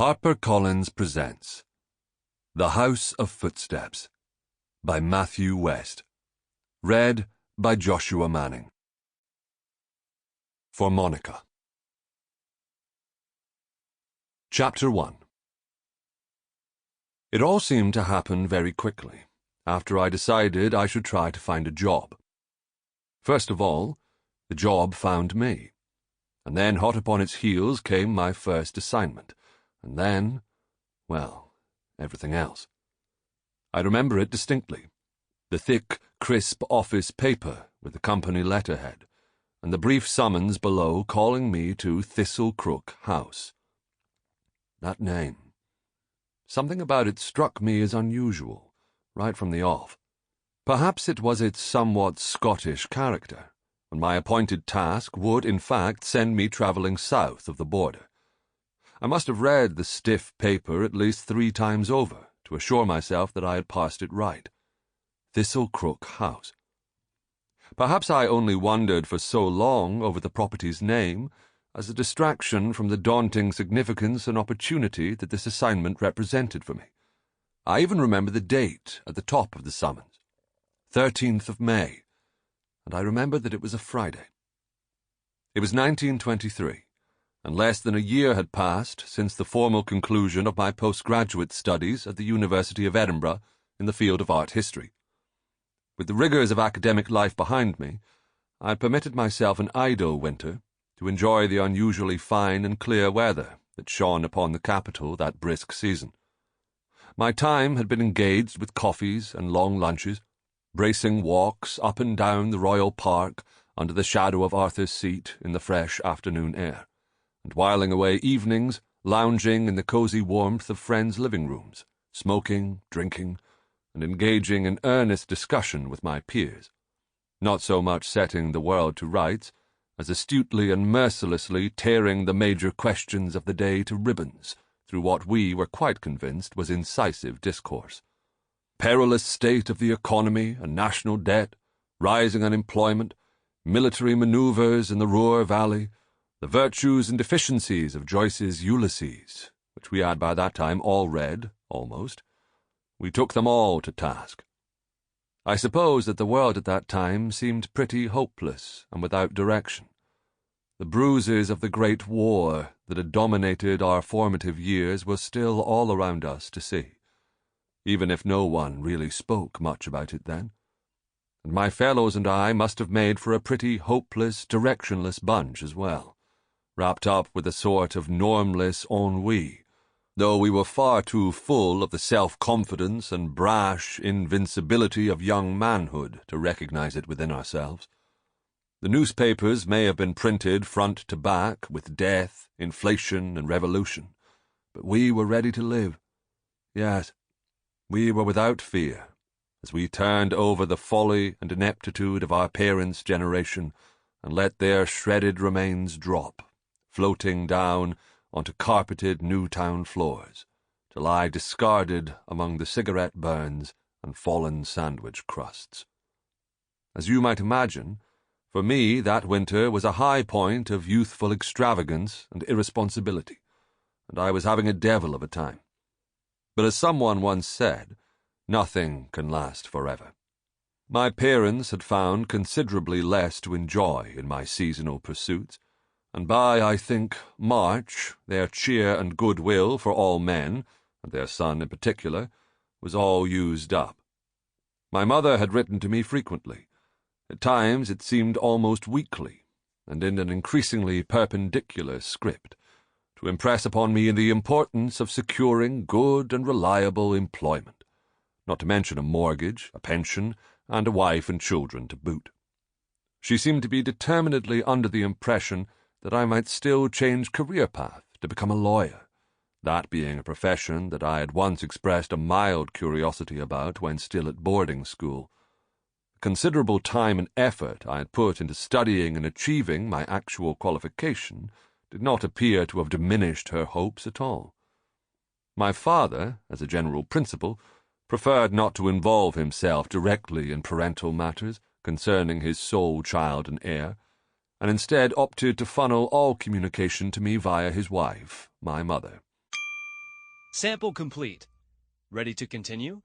HarperCollins presents The House of Footsteps by Mathew West. Read by Joshua Manning. For Monica. Chapter 1. It all seemed to happen very quickly, after I decided I should try to find a job. First of all, the job found me, and then hot upon its heels came my first assignment, and then, well, everything else. I remember it distinctly. The thick, crisp office paper with the company letterhead, and the brief summons below calling me to Thistlecrook House. That name. Something about it struck me as unusual, right from the off. Perhaps it was its somewhat Scottish character, and my appointed task would, in fact, send me travelling south of the border. I must have read the stiff paper at least 3 times over to assure myself that I had parsed it right. Thistlecrook House. Perhaps I only wondered for so long over the property's name as a distraction from the daunting significance and opportunity that this assignment represented for me. I even remember the date at the top of the summons, 13th of May, and I remember that it was a Friday. It was 1923. And less than a year had passed since the formal conclusion of my postgraduate studies at the University of Edinburgh in the field of art history. With the rigours of academic life behind me, I had permitted myself an idle winter to enjoy the unusually fine and clear weather that shone upon the capital that brisk season. My time had been engaged with coffees and long lunches, bracing walks up and down the Royal Park under the shadow of Arthur's Seat in the fresh afternoon air, and whiling away evenings lounging in the cosy warmth of friends' living rooms, smoking, drinking, and engaging in earnest discussion with my peers, not so much setting the world to rights as astutely and mercilessly tearing the major questions of the day to ribbons through what we were quite convinced was incisive discourse. Perilous state of the economy and national debt, rising unemployment, military manoeuvres in the Ruhr Valley, the virtues and deficiencies of Joyce's Ulysses, which we had by that time all read, almost. We took them all to task. I suppose that the world at that time seemed pretty hopeless and without direction. The bruises of the Great War that had dominated our formative years were still all around us to see, even if no one really spoke much about it then. And my fellows and I must have made for a pretty hopeless, directionless bunch as well, wrapped up with a sort of normless ennui, though we were far too full of the self-confidence and brash invincibility of young manhood to recognize it within ourselves. The newspapers may have been printed front to back with death, inflation, and revolution, but we were ready to live. Yes, we were without fear, as we turned over the folly and ineptitude of our parents' generation and let their shredded remains drop, floating down onto carpeted Newtown floors, to lie discarded among the cigarette burns and fallen sandwich crusts. As you might imagine, for me that winter was a high point of youthful extravagance and irresponsibility, and I was having a devil of a time. But as someone once said, nothing can last forever. My parents had found considerably less to enjoy in my seasonal pursuits, and by, I think, March, their cheer and goodwill for all men, and their son in particular, was all used up. My mother had written to me frequently. At times it seemed almost weekly, and in an increasingly perpendicular script, to impress upon me the importance of securing good and reliable employment, not to mention a mortgage, a pension, and a wife and children to boot. She seemed to be determinedly under the impression that I might still change career path to become a lawyer, that being a profession that I had once expressed a mild curiosity about when still at boarding school. The considerable time and effort I had put into studying and achieving my actual qualification did not appear to have diminished her hopes at all. My father, as a general principle, preferred not to involve himself directly in parental matters concerning his sole child and heir, and instead opted to funnel all communication to me via his wife, my mother. Sample complete. Ready to continue?